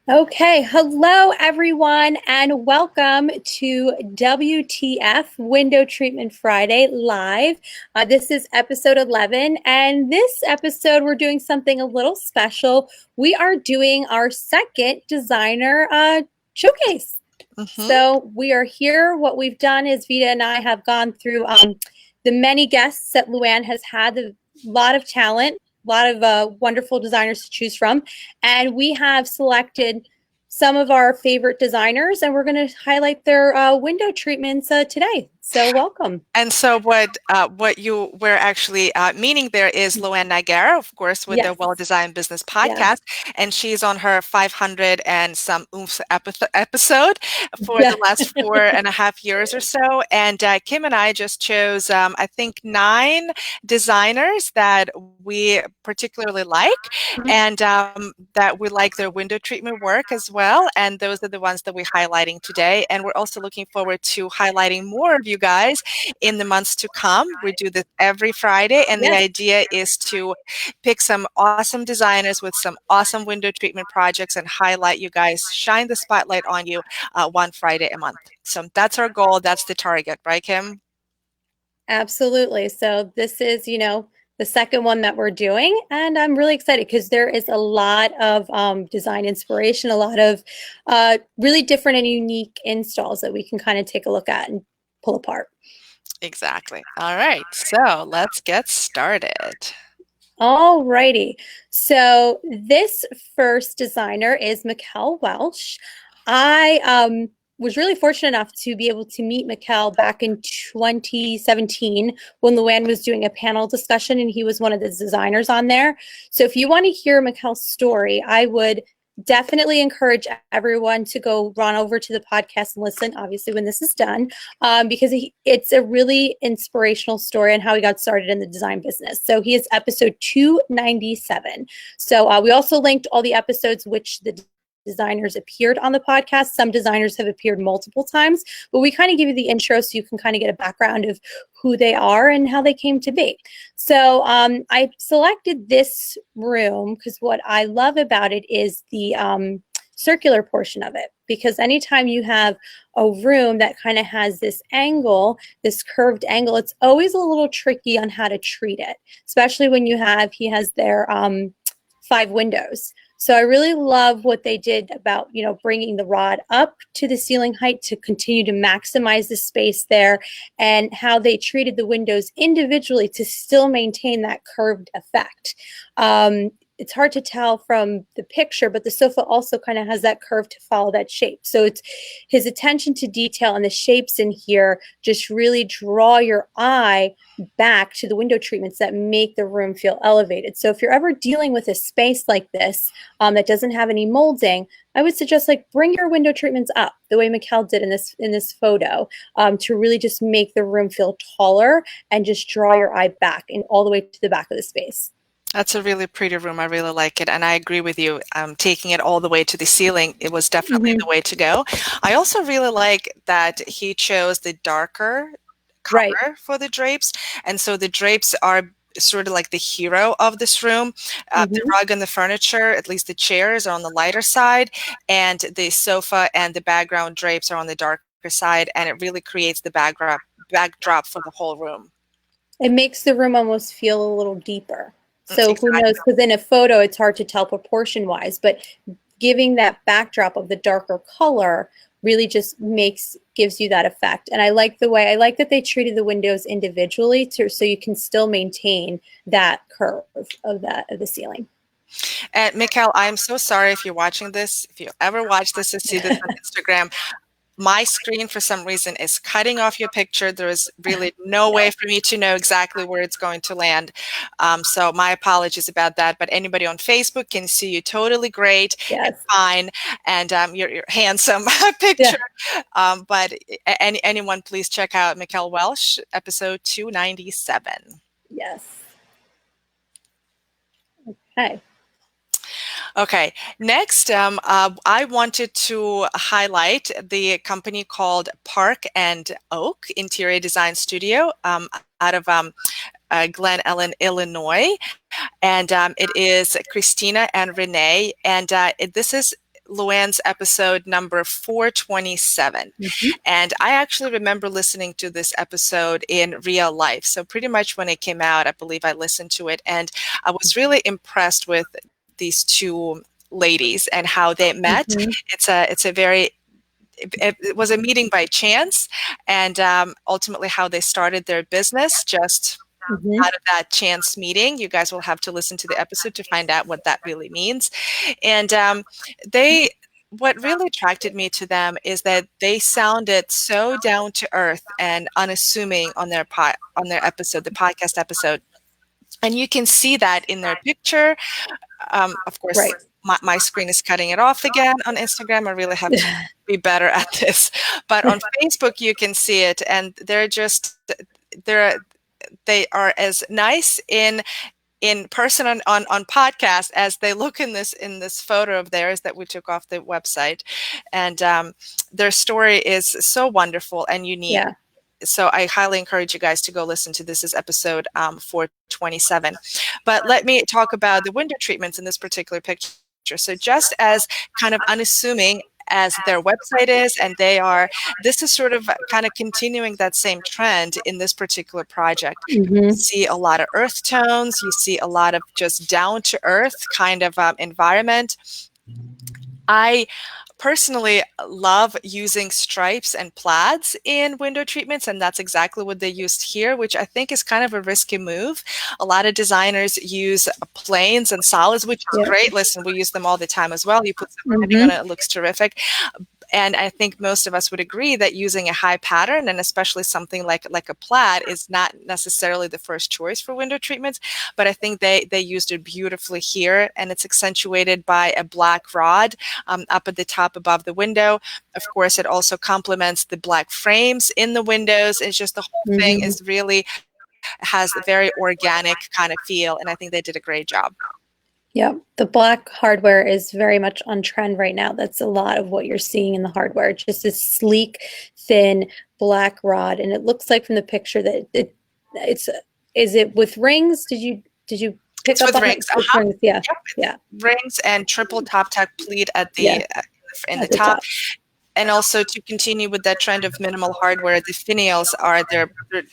Okay, hello everyone, and welcome to WTF Window Treatment Friday live. This is episode 11, and this episode we're doing something a little special. We are doing our second designer showcase. Hmm. So we are here. What we've done is Vita and I have gone through the many guests that Luann has had, a lot of talent, a lot of wonderful designers to choose from. And we have selected some of our favorite designers, and we're going to highlight their window treatments today. So welcome. And so what you were actually meaning there is Luann Nigara, of course, with the Yes, Well Designed Business yes, podcast, and she's on her 500 and some oomph episode for the yes, last 4.5 years or so. And Kim and I just chose, I think, 9 designers that we particularly like, and that we like their window treatment work as well. And those are the ones that we're highlighting today. And we're also looking forward to highlighting more of you guys in the months to come. We do this every Friday, and the yes. idea is to pick some awesome designers with some awesome window treatment projects and highlight you guys, shine the spotlight on you one Friday a month. So that's our goal. That's the target, right, Kim? Absolutely. So this is, the second one that we're doing, and I'm really excited because there is a lot of design inspiration, a lot of really different and unique installs that we can kind of take a look at and pull apart. Exactly. All right. So let's get started. All righty. So this first designer is Mikkel Welsh. I was really fortunate enough to be able to meet Mikkel back in 2017 when Luann was doing a panel discussion, and he was one of the designers on there. So if you want to hear Mikkel's story, I would definitely encourage everyone to go run over to the podcast and listen, obviously, when this is done, because it's a really inspirational story on how he got started in the design business. So he is episode 297. So we also linked all the episodes which the designers appeared on the podcast. Some designers have appeared multiple times, but we kind of give you the intro so you can kind of get a background of who they are and how they came to be. So I selected this room because what I love about it is the circular portion of it. Because anytime you have a room that kind of has this angle, this curved angle, it's always a little tricky on how to treat it, especially when he has their 5 windows. So I really love what they did about, bringing the rod up to the ceiling height to continue to maximize the space there, and how they treated the windows individually to still maintain that curved effect. It's hard to tell from the picture, but the sofa also kind of has that curve to follow that shape. So it's his attention to detail and the shapes in here just really draw your eye back to the window treatments that make the room feel elevated. So if you're ever dealing with a space like this that doesn't have any molding, I would suggest bring your window treatments up the way Mikkel did in this photo, to really just make the room feel taller and just draw your eye back and all the way to the back of the space. That's a really pretty room. I really like it. And I agree with you. Taking it all the way to the ceiling, it was definitely Mm-hmm. the way to go. I also really like that he chose the darker Right. color for the drapes. And so the drapes are sort of like the hero of this room. The Mm-hmm. rug and the furniture, at least the chairs, are on the lighter side. And the sofa and the background drapes are on the darker side. And it really creates the backdrop for the whole room. It makes the room almost feel a little deeper. So who knows? Exactly. Because in a photo, it's hard to tell proportion wise, but giving that backdrop of the darker color really just gives you that effect. And I like that they treated the windows individually so you can still maintain that curve of the ceiling. And Mikhail, I'm so sorry if you're watching this. If you ever watch this or see this on Instagram, my screen for some reason is cutting off your picture. There is really no way for me to know exactly where it's going to land. So my apologies about that. But anybody on Facebook can see you totally great and Yes. fine, and you're handsome Yeah. picture. But anyone, please check out Mikhail Welsh, episode 297. Yes. Okay. Okay, next, I wanted to highlight the company called Park and Oak Interior Design Studio, out of Glen Ellen, Illinois. And it is Christina and Renee. And this is Luann's episode number 427. And I actually remember listening to this episode in real life. So pretty much when it came out, I believe I listened to it. And I was really impressed with these two ladies and how they met. It's a very it was a meeting by chance, and ultimately how they started their business just out of that chance meeting. You guys will have to listen to the episode to find out what that really means. And they what really attracted me to them is that they sounded so down to earth and unassuming on their episode, the podcast episode. And you can see that in their picture. Of course, Right. my screen is cutting it off again on Instagram. I really have to be better at this. But on Facebook, you can see it, and they are as nice in person on podcast as they look in this photo of theirs that we took off the website. And their story is so wonderful and unique. Yeah. So I highly encourage you guys to go listen to this. Is episode 427. But let me talk about the window treatments in this particular picture. So just as kind of unassuming as their website is, and this is sort of kind of continuing that same trend in this particular project. You see a lot of earth tones, you see a lot of just down to earth kind of environment. I personally love using stripes and plaids in window treatments, and that's exactly what they used here, which I think is kind of a risky move. A lot of designers use plains and solids, which is great. Listen, we use them all the time as well. You put some padding on it, it looks terrific. And I think most of us would agree that using a high pattern, and especially something like a plaid, is not necessarily the first choice for window treatments. But I think they used it beautifully here, and it's accentuated by a black rod up at the top above the window. Of course, it also complements the black frames in the windows. It's just the whole thing is really has a very organic kind of feel, and I think they did a great job. Yeah, the black hardware is very much on trend right now. That's a lot of what you're seeing in the hardware. Just this sleek, thin black rod, and it looks like from the picture that it's. Is it with rings? Did you pick up on rings? With rings? Yeah, yeah. Rings and triple top tack pleat at the in the top. And also to continue with that trend of minimal hardware, the finials they're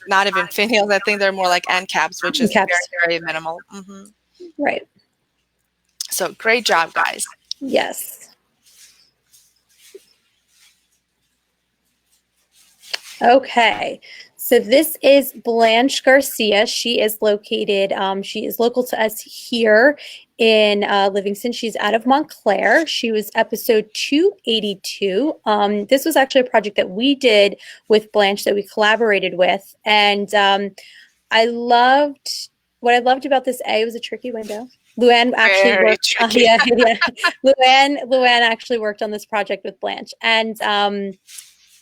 not even finials. I think they're more like end caps, which is very, very minimal. Right. So great job, guys. Yes. Okay. So this is Blanche Garcia. She is located, she is local to us here in Livingston. She's out of Montclair. She was episode 282. This was actually a project that we did with Blanche that we collaborated with. And what I loved about this, it was a tricky window. Luann actually worked. Luann actually worked on this project with Blanche, and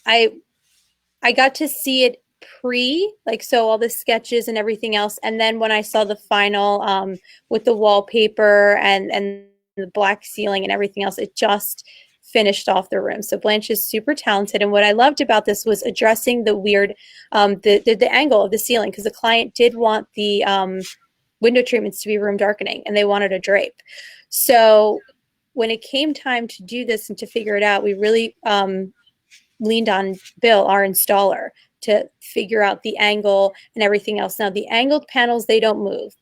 I got to see it so all the sketches and everything else, and then when I saw the final with the wallpaper and the black ceiling and everything else, it just finished off the room. So Blanche is super talented, and what I loved about this was addressing the weird the angle of the ceiling, because the client did want the window treatments to be room darkening, and they wanted a drape. So when it came time to do this and to figure it out, we really leaned on Bill, our installer, to figure out the angle and everything else. Now, the angled panels, they don't move.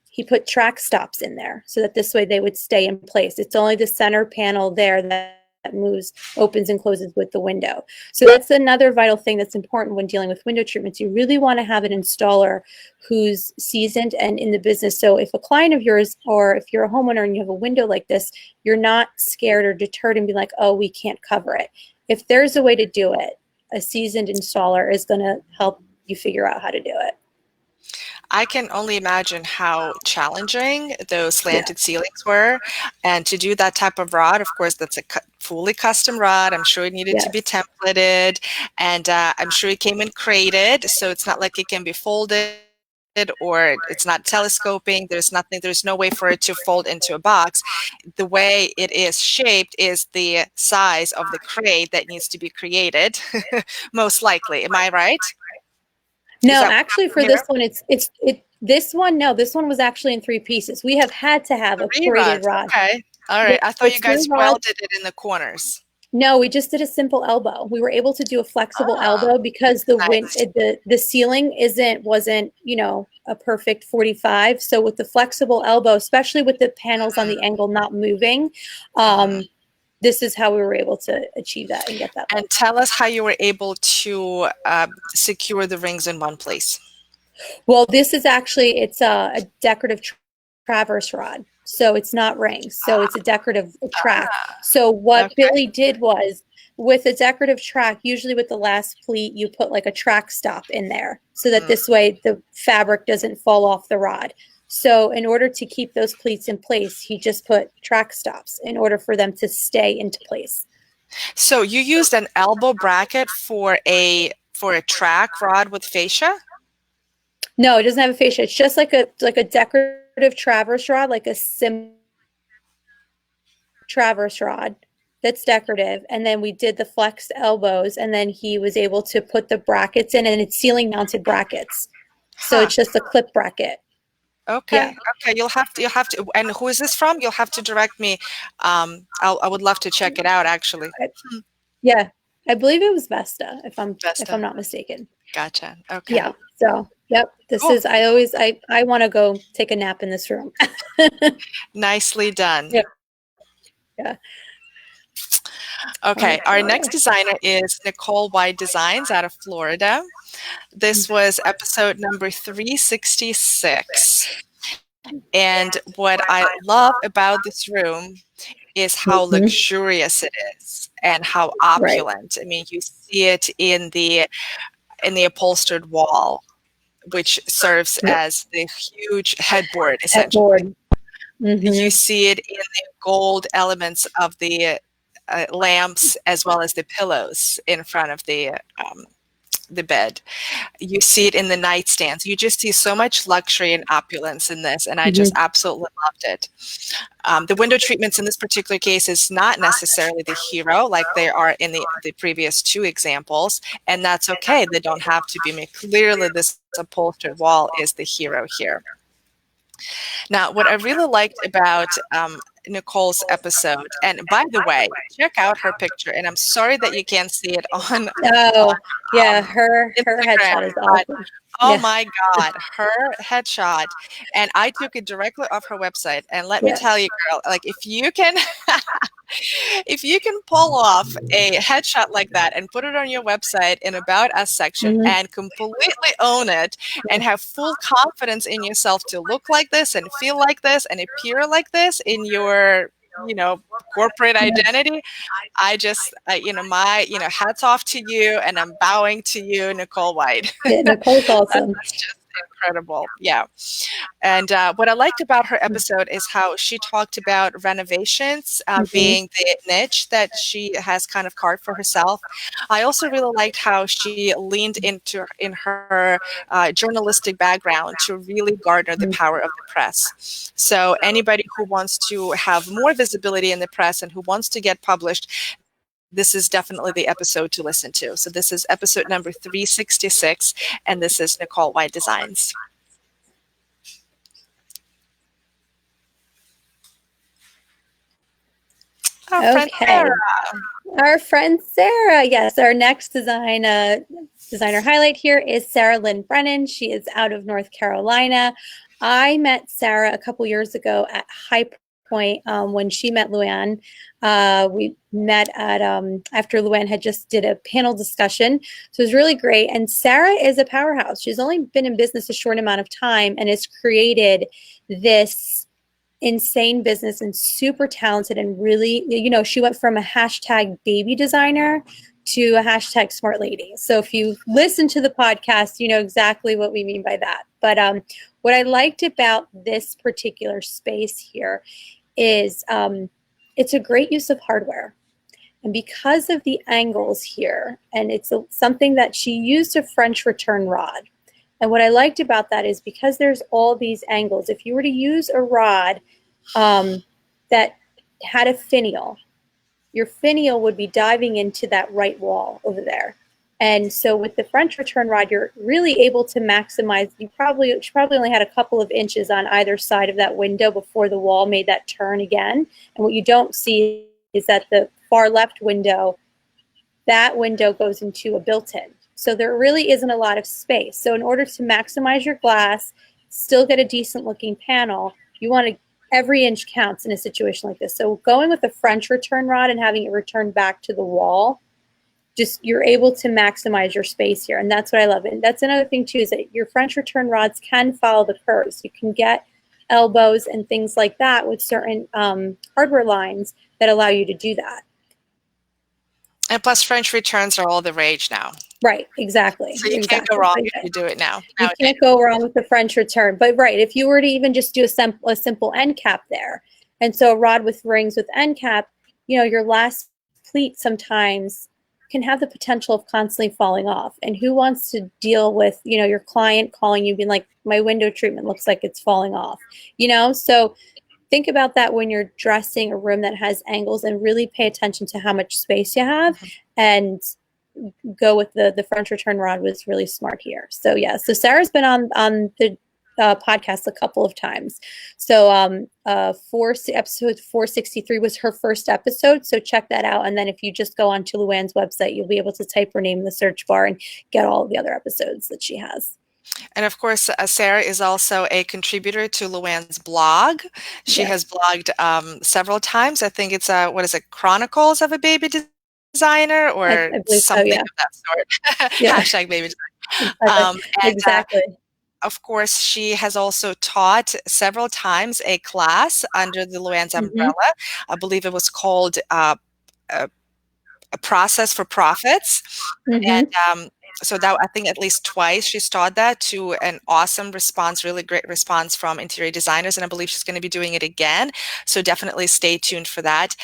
He put track stops in there so that this way they would stay in place. It's only the center panel there that moves, opens and closes with the window. So that's another vital thing that's important when dealing with window treatments. You really want to have an installer who's seasoned and in the business. So if a client of yours, or if you're a homeowner and you have a window like this, you're not scared or deterred and be like, oh, we can't cover it. If there's a way to do it, a seasoned installer is going to help you figure out how to do it. I can only imagine how challenging those slanted ceilings were. And to do that type of rod, of course, that's a fully custom rod. I'm sure it needed to be templated, and I'm sure it came in crated. So it's not like it can be folded, or it's not telescoping. There's no way for it to fold into a box. The way it is shaped is the size of the crate that needs to be created, most likely. Am I right? No, actually for this one, this one was actually in 3 pieces. We have had to have a braided rod. Okay. All right. There I were thought you two guys rods. welded it in the corners. No, we just did a simple elbow. We were able to do a flexible Oh, elbow because nice. the ceiling wasn't, a perfect 45. So with the flexible elbow, especially with the panels on the angle not moving, Mhm. this is how we were able to achieve that and get that look. And tell us how you were able to secure the rings in one place. Well, this is actually it's a decorative traverse rod, so it's not rings. So it's a decorative track. So what Okay. Billy did was with a decorative track, usually with the last pleat, you put like a track stop in there so that Mm. this way the fabric doesn't fall off the rod. So in order to keep those pleats in place, he just put track stops in order for them to stay into place. So you used an elbow bracket for a track rod with fascia? No, it doesn't have a fascia. It's just like a decorative traverse rod, like a simple traverse rod that's decorative. And then we did the flexed elbows, and then he was able to put the brackets in, and it's ceiling mounted brackets. So Huh. it's just a clip bracket. Yeah. Okay. Okay. You'll have to, and who is this from? You'll have to direct me. I would love to check it out actually. I, yeah. I believe it was Vesta, if I'm Vesta. not mistaken. Gotcha. Okay. Yeah. So yep. This Cool. is I want to go take a nap in this room. Nicely done. Yeah. Yeah. Okay. Our next Okay. designer is Nicole White Designs out of Florida. This was episode number 366. And what I love about this room is how Mhm. luxurious it is and how Right. opulent. I mean, you see it in the upholstered wall, which serves Yep. as the huge headboard, essentially. Headboard. You Mm-hmm. see it in the gold elements of the lamps as well as the pillows in front of the bed. You see it in the nightstands. You just see so much luxury and opulence in this, and I just Mm-hmm. absolutely loved it. The window treatments in this particular case is not necessarily the hero like they are in the previous two examples, and that's okay. They don't have to be made. Clearly, this upholstered wall is the hero here. Now, what I really liked about Nicole's episode, and by the way, check out her picture, and I'm sorry that you can't see it Oh, on yeah, her Instagram, headshot is but awesome. oh Yeah, my God, her headshot. And I took it directly off her website. And let me yeah. tell you, girl, like if you can if you can pull off a headshot like that and put it on your website in About Us section Mhm. and completely own it Yeah. and have full confidence in yourself to look like this and feel like this and appear like this in your, corporate Yeah. identity, hats off to you, and I'm bowing to you, Nicole White. Yeah, Nicole's awesome. That's just incredible. Yeah. And what I liked about her episode is how she talked about renovations Mhm. being the niche that she has kind of carved for herself. I also really liked how she leaned into in her journalistic background to really garner the Mhm. power of the press. So anybody who wants to have more visibility in the press and who wants to get published, this is definitely the episode to listen to. So this is episode number 366, and this is Nicole White Designs. Our friend Sarah. Okay. Our friend Sarah. Yes, our next designer highlight here is Sarah Lynn Brennan. She is out of North Carolina. I met Sarah a couple years ago at High Point when she met Luann. We met at after Luann had just did a panel discussion, so it was really great. And Sarah is a powerhouse. She's only been in business a short amount of time and has created this insane business and super talented and really, she went from a hashtag baby designer to a hashtag smart lady. So if you listen to the podcast, you know exactly what we mean by that. But what I liked about this particular space here is it's a great use of hardware. And because of the angles here, and it's something that she used a French return rod. And what I liked about that is because there's all these angles, if you were to use a rod that had a finial, your finial would be diving into that right wall over there. And so with the French return rod, you're really able to maximize. She probably only had a couple of inches on either side of that window before the wall made that turn again. And what you don't see is that the far left window, that window goes into a built-in. So there really isn't a lot of space. So in order to maximize your glass, still get a decent looking panel, you want to, every inch counts in a situation like this. So going with a French return rod and having it return back to the wall, just you're able to maximize your space here. And that's what I love. And that's another thing too, is that your French return rods can follow the curves. You can get elbows and things like that with certain hardware lines that allow you to do that. And plus French returns are all the rage now. Right, exactly. So you can't go wrong if you do it now. You can't go wrong with the French return. But right, if you were to even just do a simple end cap there, and so a rod with rings with end cap, you know, your last pleat sometimes can have the potential of constantly falling off. And who wants to deal with, you know, your client calling you being like, my window treatment looks like it's falling off, you know? So think about that when you're dressing a room that has angles, and really pay attention to how much space you have. And go with the French return rod was really smart here. So yeah, so Sarah's been on the podcast a couple of times. So episode 463 was her first episode. So check that out. And then if you just go onto Luann's website, you'll be able to type her name in the search bar and get all of the other episodes that she has. And of course, Sarah is also a contributor to Luann's blog. She has blogged several times. I think it's what is it, Chronicles of a Baby Designer, or something of that sort. Hashtag baby design. Exactly. Of course, she has also taught several times a class under the Luann's umbrella. I believe it was called A Process for Profits. And so that, I think at least twice she's taught that, to an awesome response, really great response from interior designers. And I believe she's going to be doing it again. So definitely stay tuned for that.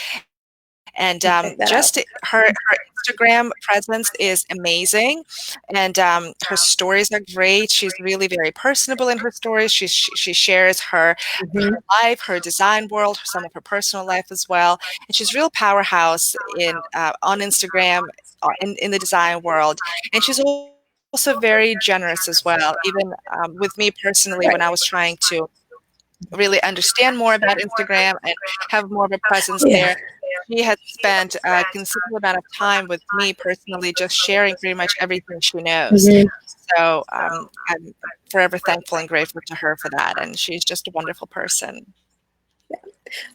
And just her Instagram presence is amazing, and her stories are great. She's really very personable in her stories. She shares her life, her design world, some of her personal life as well. And she's a real powerhouse on Instagram, in the design world. And she's also very generous as well. Even with me personally, when I was trying to really understand more about Instagram and have more of a presence there, she has spent a considerable amount of time with me personally, just sharing pretty much everything she knows. So I'm forever thankful and grateful to her for that. And she's just a wonderful person.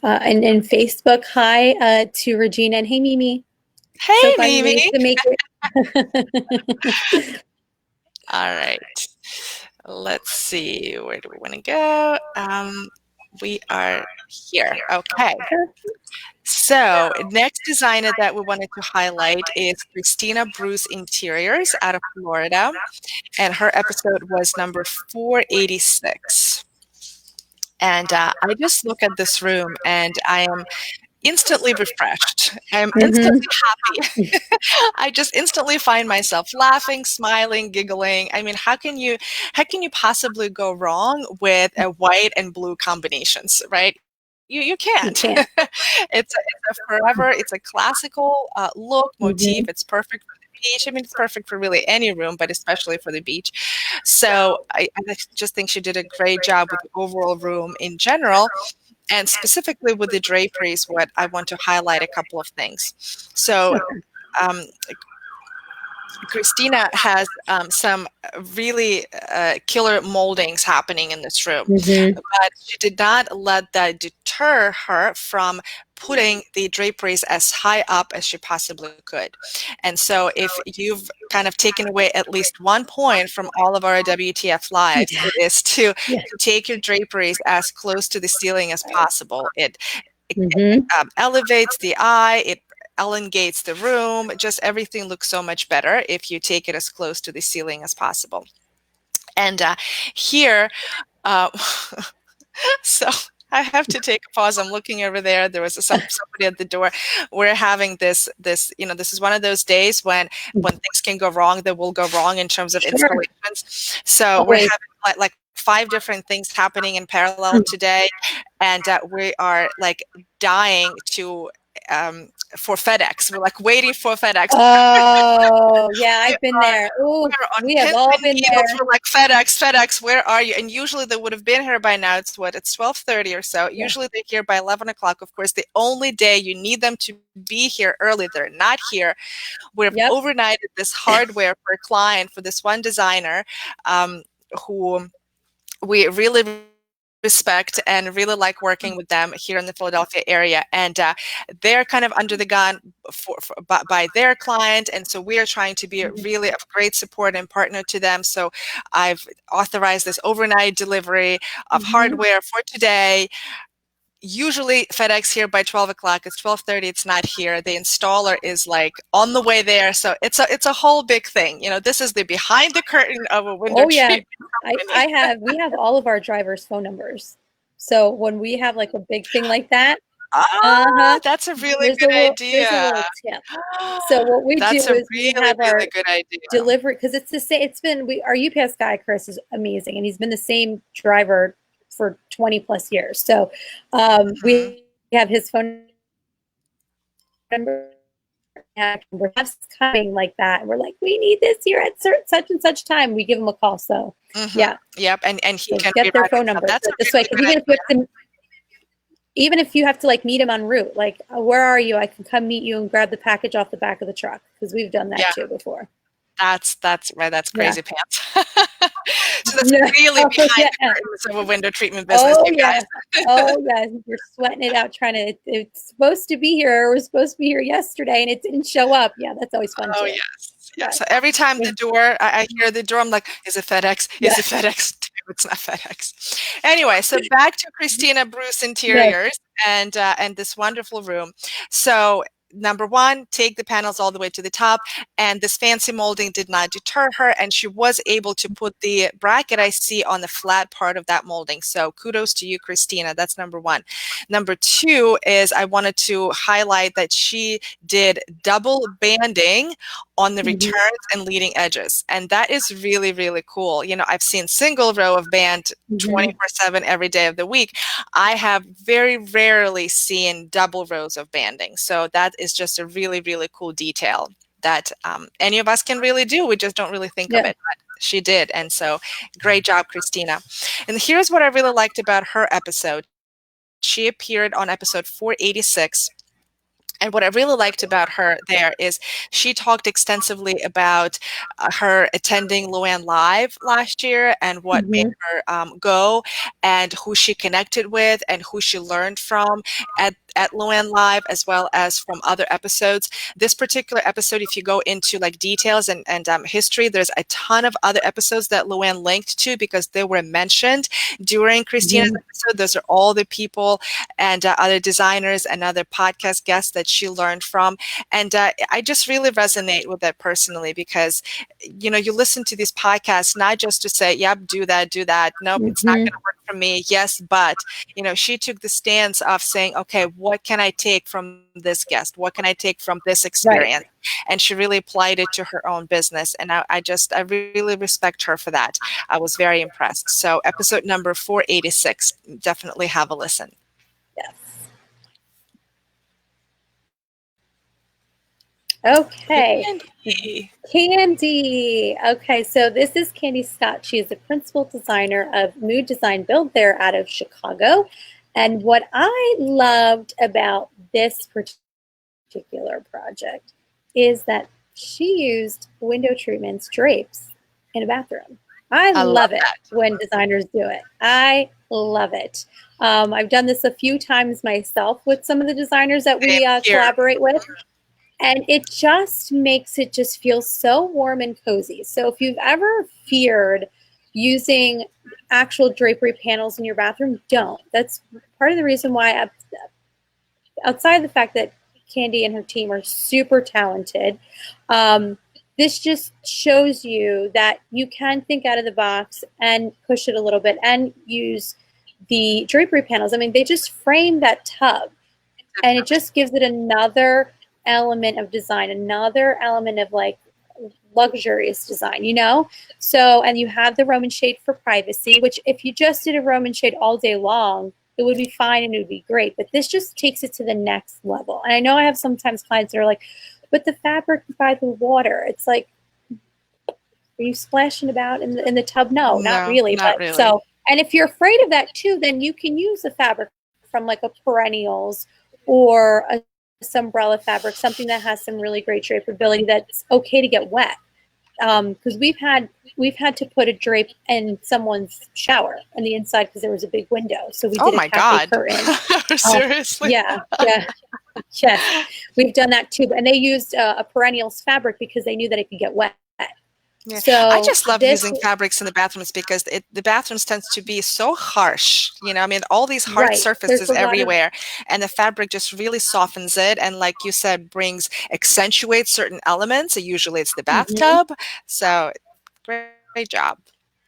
And Facebook, hi to Regina, and hey, Mimi. Hey, so Mimi. To make it. All right. Let's see. Where do we want to go? We are here. Okay. So next designer that we wanted to highlight is Christina Bruce Interiors out of Florida. And her episode was number 486. And I just look at this room and I am instantly refreshed. I am instantly happy. I just instantly find myself laughing, smiling, giggling. I mean, how can you possibly go wrong with a white and blue combinations, right? You can't. It's a classical look, motif. It's perfect for the beach. I mean, it's perfect for really any room, but especially for the beach. So I just think she did a great job with the overall room in general. And specifically with the draperies, what I want to highlight a couple of things. So Christina has some really killer moldings happening in this room, but she did not let that deter her from putting the draperies as high up as she possibly could. And so if you've kind of taken away at least one point from all of our WTF lives, it is to take your draperies as close to the ceiling as possible. It elevates the eye, it elongates the room, just everything looks so much better if you take it as close to the ceiling as possible. And here, so I have to take a pause. I'm looking over there. There was somebody at the door. We're having this, this is one of those days when things can go wrong, that will go wrong in terms of installations. So we're having like 5 different things happening in parallel today. And we are like dying to for FedEx. We're like waiting for FedEx. Oh, yeah, I've been there. We're Ooh, on we have pins all and been needles. there. We're like, FedEx, FedEx, where are you? And usually they would have been here by now. It's what? It's 12:30 or so. Yeah. Usually they're here by 11 o'clock. Of course, the only day you need them to be here early, they're not here. We've Yep. overnighted this hardware for a client, for this one designer, who we really respect and really like working with them here in the Philadelphia area. And they're kind of under the gun by their client. And so we are trying to be really of great support and partner to them. So I've authorized this overnight delivery of hardware for today. Usually FedEx here by 12 o'clock. It's 12:30. It's not here. The installer is like on the way there. So it's a whole big thing. You know, this is the behind the curtain of a window Oh yeah. treatment company. We have all of our drivers' phone numbers. So when we have like a big thing like that, Ah, that's a really good there's a idea. little tip. So what we do That's a is we really, have our really good idea. delivery, because it's the same. It's been our UPS guy Chris is amazing, and he's been the same driver for 20 plus years. So we have his phone number. And we're just coming like that. And we're like, we need this here at such and such time. We give him a call. So yeah. Yep. And he So can get their rewrite phone it. So number. that's So a this really way, good idea. even if you have to like meet him en route, like, where are you? I can come meet you and grab the package off the back of the truck, because we've done that too before. That's right. That's crazy pants. So that's No, really behind yeah. the curtains of a window treatment business, Oh you guys. yeah. Oh yeah. You're sweating it out trying to, it's supposed to be here. It was supposed to be here yesterday and it didn't show up. Yeah, that's always fun Oh too. yes. Yeah. So every time the door, I hear the door, I'm like, is it FedEx? Yeah. Is it FedEx? It's not FedEx. Anyway, so back to Christina Bruce Yes. Interiors and this wonderful room. So number one, take the panels all the way to the top, and this fancy molding did not deter her, and she was able to put the bracket I see on the flat part of that molding. So kudos to you, Christina. That's number one. Number two is I wanted to highlight that she did double banding on the returns and leading edges. And that is really, really cool. You know, I've seen single row of band 24/7 every day of the week. I have very rarely seen double rows of banding. So that is just a really, really cool detail that any of us can really do. We just don't really think of it. But she did. And so great job, Christina. And here's what I really liked about her episode. She appeared on episode 486. And what I really liked about her there is she talked extensively about her attending Luann Live last year and what made her go, and who she connected with and who she learned from at Luann Live, as well as from other episodes. This particular episode, if you go into like details and history, there's a ton of other episodes that Luann linked to because they were mentioned during Christina's episode. Those are all the people and other designers and other podcast guests that she learned from. And I just really resonate with that personally because, you know, you listen to these podcasts not just to say, yep, do that. Nope, it's not going to work for me. Yes, but, you know, she took the stance of saying, okay, what can I take from this guest? What can I take from this experience? And she really applied it to her own business. And I really respect her for that. I was very impressed. So episode number 486, definitely have a listen. Yes. Okay. Candy. Okay, so this is Candy Scott. She is the principal designer of Mood Design Build there out of Chicago. And what I loved about this particular project is that she used window treatments, drapes in a bathroom. I love it when designers do it. I love it. I've done this a few times myself with some of the designers that we collaborate with. And it just makes it just feel so warm and cozy. So if you've ever feared using actual drapery panels in your bathroom, don't. That's part of the reason why, outside the fact that Candy and her team are super talented, this just shows you that you can think out of the box and push it a little bit and use the drapery panels. I mean, they just frame that tub, and it just gives it another element of design, another element of like luxurious design, you know? So, and you have the Roman shade for privacy, which if you just did a Roman shade all day long, it would be fine and it would be great. But this just takes it to the next level. And I know I have sometimes clients that are like, but the fabric by the water, it's like, are you splashing about in the tub? No, not No, really. not But really. so, and if you're afraid of that too, then you can use a fabric from like a perennials or a umbrella fabric, something that has some really great drapeability that's okay to get wet. Because we've had to put a drape in someone's shower on the inside because there was a big window, so we Oh did a my cafe God. curtain. Seriously? Yeah, yeah, yes, we've done that too. And they used a perennials fabric because they knew that it could get wet. Yeah, I So just love this, using fabrics in the bathrooms because the bathrooms tends to be so harsh. You know, I mean, all these hard right, there's surfaces a lot of everywhere, and the fabric just really softens it, and like you said, accentuates certain elements. So usually it's the mhm. bathtub. So great job.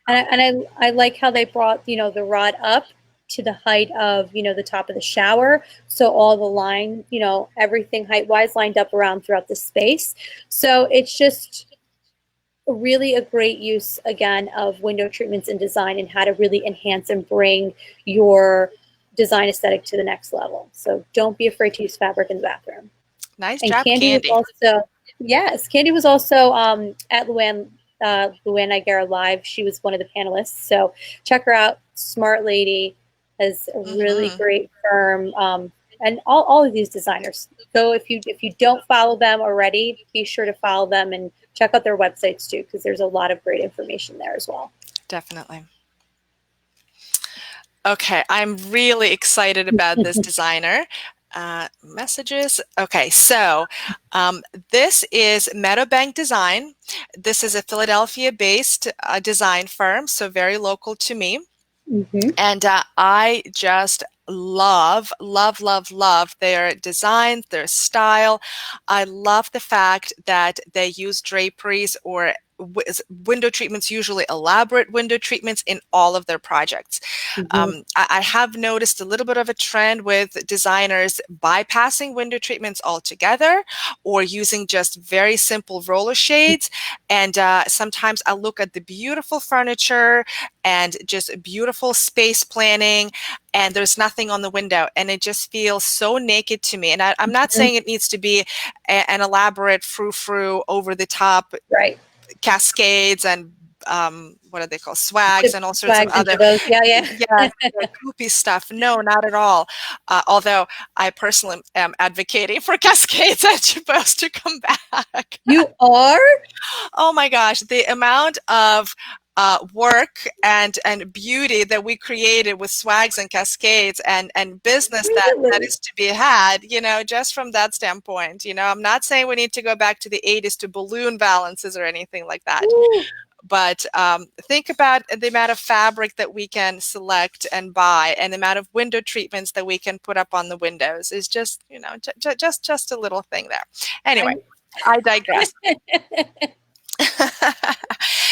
And I like how they brought, the rod up to the height of, the top of the shower. So all the line, everything height wise lined up around throughout the space. So it's just really a great use again of window treatments and design and how to really enhance and bring your design aesthetic to the next level. So don't be afraid to use fabric in the bathroom. Nice And job, Candy was Candy. also, yes, Candy was also at Luann Nigara Live. She was one of the panelists. So check her out. Smart lady, has a really Hmm. great firm. And all of these designers. So if you don't follow them already, be sure to follow them and check out their websites too, because there's a lot of great information there as well. Definitely. Okay, I'm really excited about this designer. Messages. Okay, so this is Meadowbank Design. This is a Philadelphia-based design firm, so very local to me. Mm-hmm. And I just love their design, their style. I love the fact that they use draperies or window treatments, usually elaborate window treatments in all of their projects. Mm-hmm. I have noticed a little bit of a trend with designers bypassing window treatments altogether or using just very simple roller shades. And sometimes I look at the beautiful furniture and just beautiful space planning, and there's nothing on the window, and it just feels so naked to me. And I'm not saying it needs to be an elaborate frou-frou over the top Right. cascades and what are they called, swags and all sorts of Swags and other, jabos. Yeah, yeah. yeah, goopy stuff. No, not at all. Although I personally am advocating for cascades and jabos to come back. You are? Oh my gosh, the amount of work and beauty that we created with swags and cascades and business that Really? is to be had, just from that standpoint. I'm not saying we need to go back to the 80s to balloon balances or anything like that. Ooh, But think about the amount of fabric that we can select and buy, and the amount of window treatments that we can put up on the windows is just, just a little thing there. Anyway, I digress.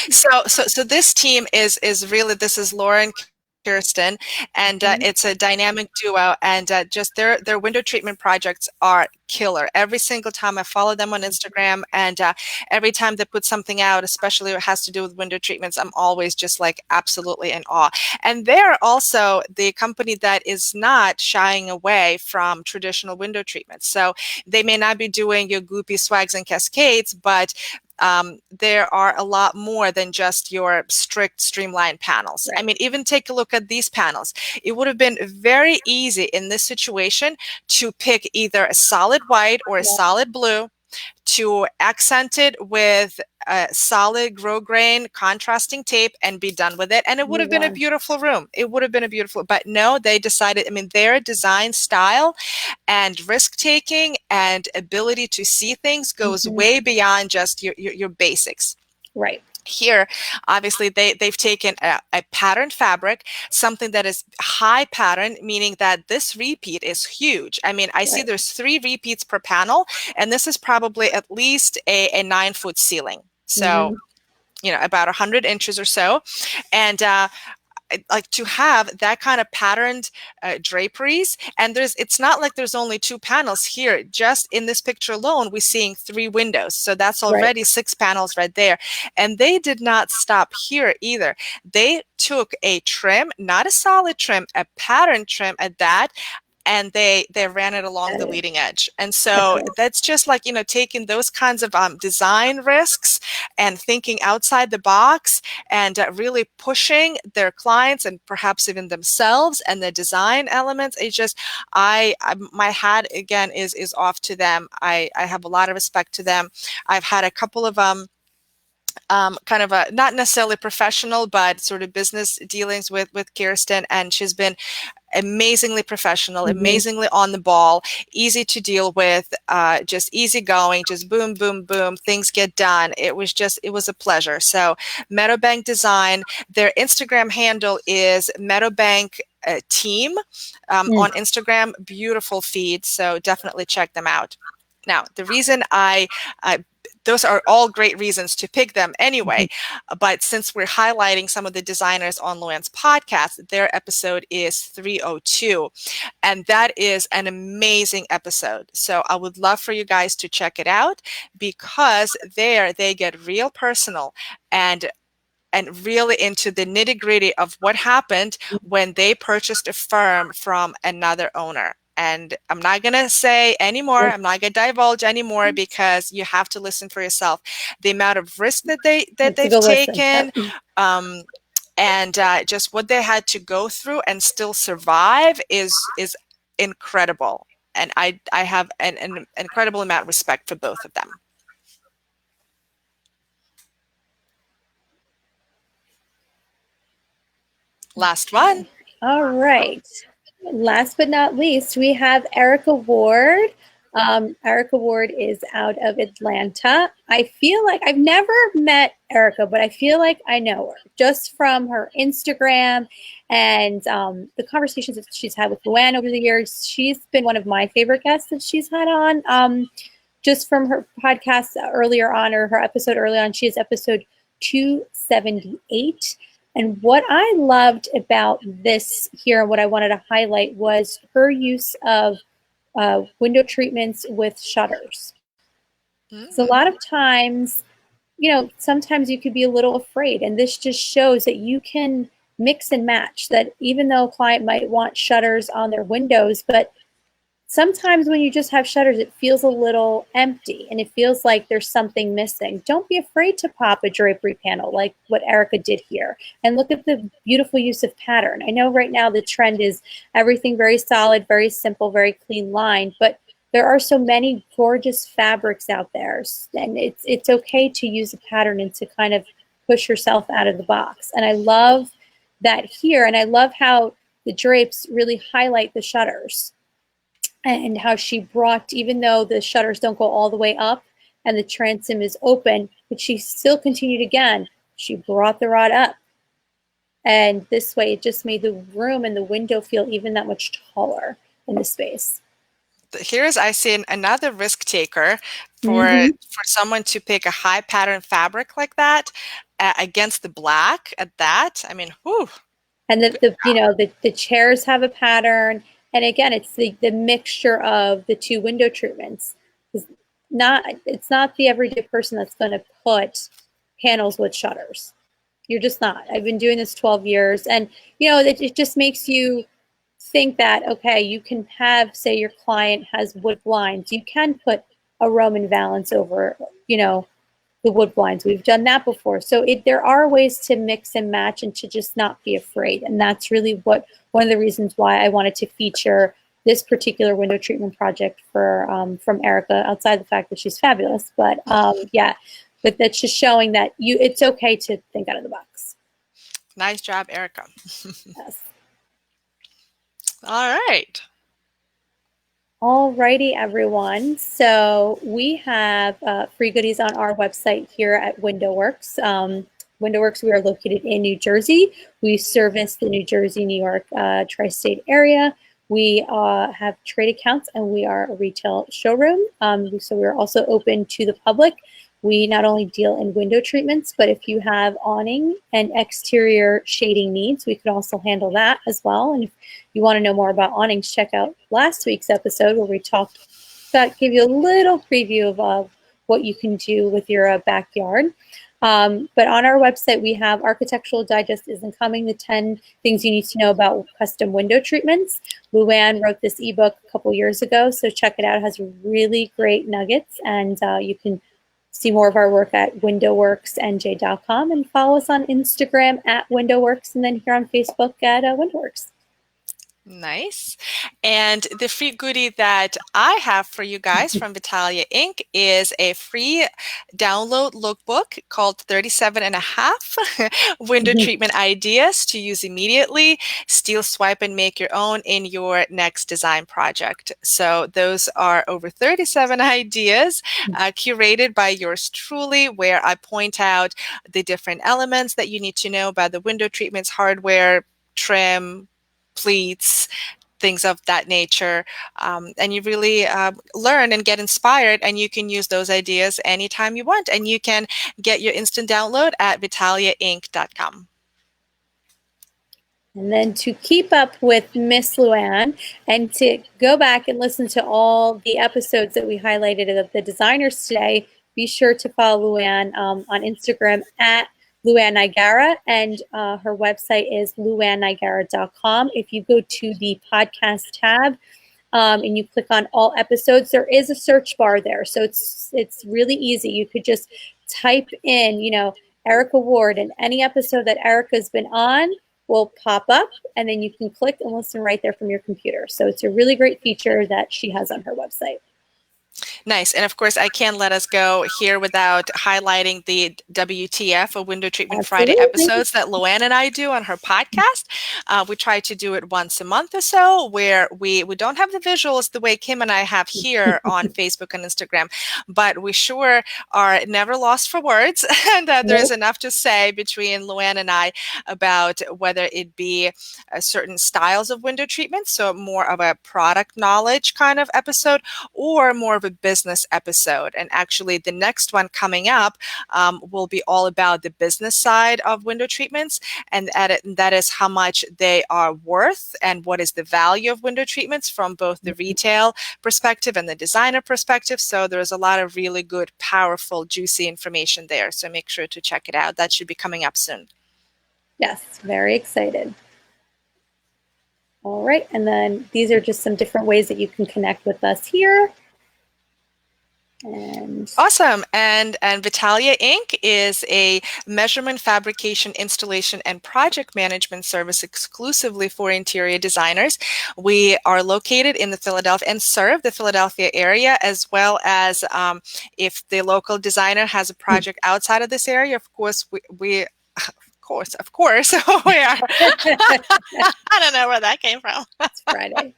So this team is really, this is Lauren, Kirsten, and it's a dynamic duo, and just their window treatment projects are killer. Every single time I follow them on Instagram, and every time they put something out, especially what has to do with window treatments, I'm always just like absolutely in awe. And they're also the company that is not shying away from traditional window treatments. So they may not be doing your goopy swags and cascades, but there are a lot more than just your strict streamlined panels. I right. mean, even take a look at these panels. It would have been very easy in this situation to pick either a solid white or a Yeah. solid blue, to accent it with a solid grosgrain contrasting tape and be done with it. And it would have Move been a on. beautiful room. It would have been a beautiful, but no, they decided, I mean, their design style and risk taking and ability to see things goes Mm-hmm. way beyond just your basics. Right. Here, obviously, they've taken a patterned fabric, something that is high pattern, meaning that this repeat is huge. I mean, I see Right. there's 3 repeats per panel, and this is probably at least a 9-foot ceiling. So, Mm-hmm. about 100 inches or so. And like to have that kind of patterned draperies. And it's not like there's only 2 panels here. Just in this picture alone, we're seeing 3 windows. So that's Right. already 6 panels right there. And they did not stop here either. They took a trim, not a solid trim, a pattern trim at that, and they ran it along the leading edge. And so that's just like, taking those kinds of design risks and thinking outside the box, and really pushing their clients and perhaps even themselves and the design elements. It's just, my hat again is off to them. I have a lot of respect to them. I've had a couple of kind of not necessarily professional, but sort of business dealings with Kirsten, and she's been amazingly professional, amazingly on the ball, easy to deal with, just easygoing, just boom, boom, boom, things get done. It was a pleasure. So Meadowbank Design, their Instagram handle is Meadowbank Team on Instagram. Beautiful feed, so definitely check them out. Now, the reason those are all great reasons to pick them anyway. But since we're highlighting some of the designers on Luann's podcast, their episode is 302. And that is an amazing episode. So I would love for you guys to check it out, because there they get real personal and really into the nitty-gritty of what happened when they purchased a firm from another owner. And I'm not going to say anymore. I'm not going to divulge anymore, because you have to listen for yourself. The amount of risk that they've taken, and just what they had to go through and still survive is incredible. And I have an incredible amount of respect for both of them. Last one. All right. Last but not least, we have Erica Ward. Erica Ward is out of Atlanta. I feel like I've never met Erica, but I feel like I know her just from her Instagram and the conversations that she's had with Luann over the years. She's been one of my favorite guests that she's had on. Just from her podcast earlier on, or her episode earlier on, she is episode 278. And what I loved about this here, and what I wanted to highlight, was her use of window treatments with shutters. So a lot of times, sometimes you could be a little afraid, and this just shows that you can mix and match. That even though a client might want shutters on their windows, but sometimes when you just have shutters, it feels a little empty and it feels like there's something missing. Don't be afraid to pop a drapery panel like what Erica did here. And look at the beautiful use of pattern. I know right now the trend is everything very solid, very simple, very clean line, but there are so many gorgeous fabrics out there. And it's okay to use a pattern and to kind of push yourself out of the box. And I love that here. And I love how the drapes really highlight the shutters, and how she brought, even though the shutters don't go all the way up and the transom is open, but she still continued again. She brought the rod up. And this way it just made the room and the window feel even that much taller in the space. Here's, I see another risk taker for someone to pick a high pattern fabric like that against the black at that. I mean, whew. And the chairs have a pattern. And again, it's the mixture of the 2 window treatments. It's not the everyday person that's going to put panels with shutters. You're just not. I've been doing this 12 years. And, it just makes you think that, okay, you can have, say your client has wood blinds. You can put a Roman valance over, the wood blinds. We've done that before. So there are ways to mix and match and to just not be afraid. And that's really one of the reasons why I wanted to feature this particular window treatment project from Erica, outside the fact that she's fabulous. But but that's just showing that it's okay to think out of the box. Nice job, Erica. Yes. All right. Alrighty, everyone. So we have free goodies on our website here at WindowWorks. WindowWorks, we are located in New Jersey. We service the New Jersey, New York tri-state area. We have trade accounts, and we are a retail showroom. So we're also open to the public. We not only deal in window treatments, but if you have awning and exterior shading needs, we could also handle that as well. And if you want to know more about awnings, check out last week's episode where we give you a little preview of what you can do with your backyard. But on our website, we have Architectural Digest Isn't Coming, the 10 things you need to know about custom window treatments. Luann wrote this ebook a couple years ago, so check it out. It has really great nuggets, and you can see more of our work at windowworksnj.com, and follow us on Instagram at windowworks, and then here on Facebook at windowworks. Nice. And the free goodie that I have for you guys from Vitalia Inc. is a free download lookbook called 37 and a half window treatment ideas to use immediately. Steal, swipe, and make your own in your next design project. So those are over 37 ideas curated by yours truly, where I point out the different elements that you need to know about the window treatments, hardware, trim, pleats, things of that nature. And you really learn and get inspired, and you can use those ideas anytime you want. And you can get your instant download at vitaliainc.com. And then to keep up with Miss Luann and to go back and listen to all the episodes that we highlighted of the designers today, be sure to follow Luann on Instagram at Luann Nigara, and her website is luannigara.com. If you go to the podcast tab and you click on all episodes, there is a search bar there. So it's really easy. You could just type in, Erica Ward, and any episode that Erica's been on will pop up, and then you can click and listen right there from your computer. So it's a really great feature that she has on her website. Nice. And of course, I can't let us go here without highlighting the WTF or Window Treatment Absolutely. Friday episodes that Luann and I do on her podcast. We try to do it once a month or so, where we don't have the visuals the way Kim and I have here on Facebook and Instagram, but we sure are never lost for words. And there's enough to say between Luann and I about whether it be certain styles of window treatment, so more of a product knowledge kind of episode, or more of a business episode. And actually the next one coming up will be all about the business side of window treatments, and that is how much they are worth and what is the value of window treatments from both the retail perspective and the designer perspective. So there's a lot of really good, powerful, juicy information there. So make sure to check it out. That should be coming up soon. Yes, very excited. All right, and then these are just some different ways that you can connect with us here. And awesome. And Vitalia Inc. is a measurement, fabrication, installation, and project management service exclusively for interior designers. We are located in the Philadelphia and serve the Philadelphia area, as well as if the local designer has a project outside of this area, of course, we of course, we are. I don't know where that came from. It's Friday.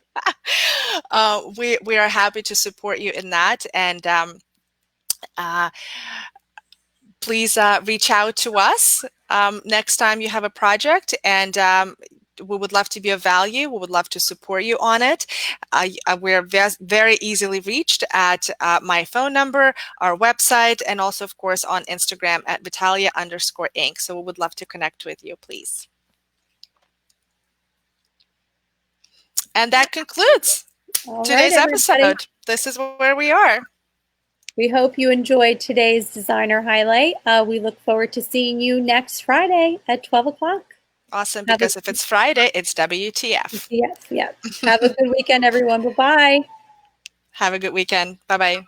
We are happy to support you in that, and please reach out to us next time you have a project, and we would love to be of value. We would love to support you on it. We're very easily reached at my phone number, our website, and also, of course, on Instagram at Vitalia_Inc. So we would love to connect with you, please. And that concludes today's episode. This is where we are. We hope you enjoyed today's designer highlight. We look forward to seeing you next Friday at 12 o'clock. Awesome, because if it's Friday, it's WTF. Yes. Have a good weekend, everyone. Bye-bye. Have a good weekend. Bye-bye.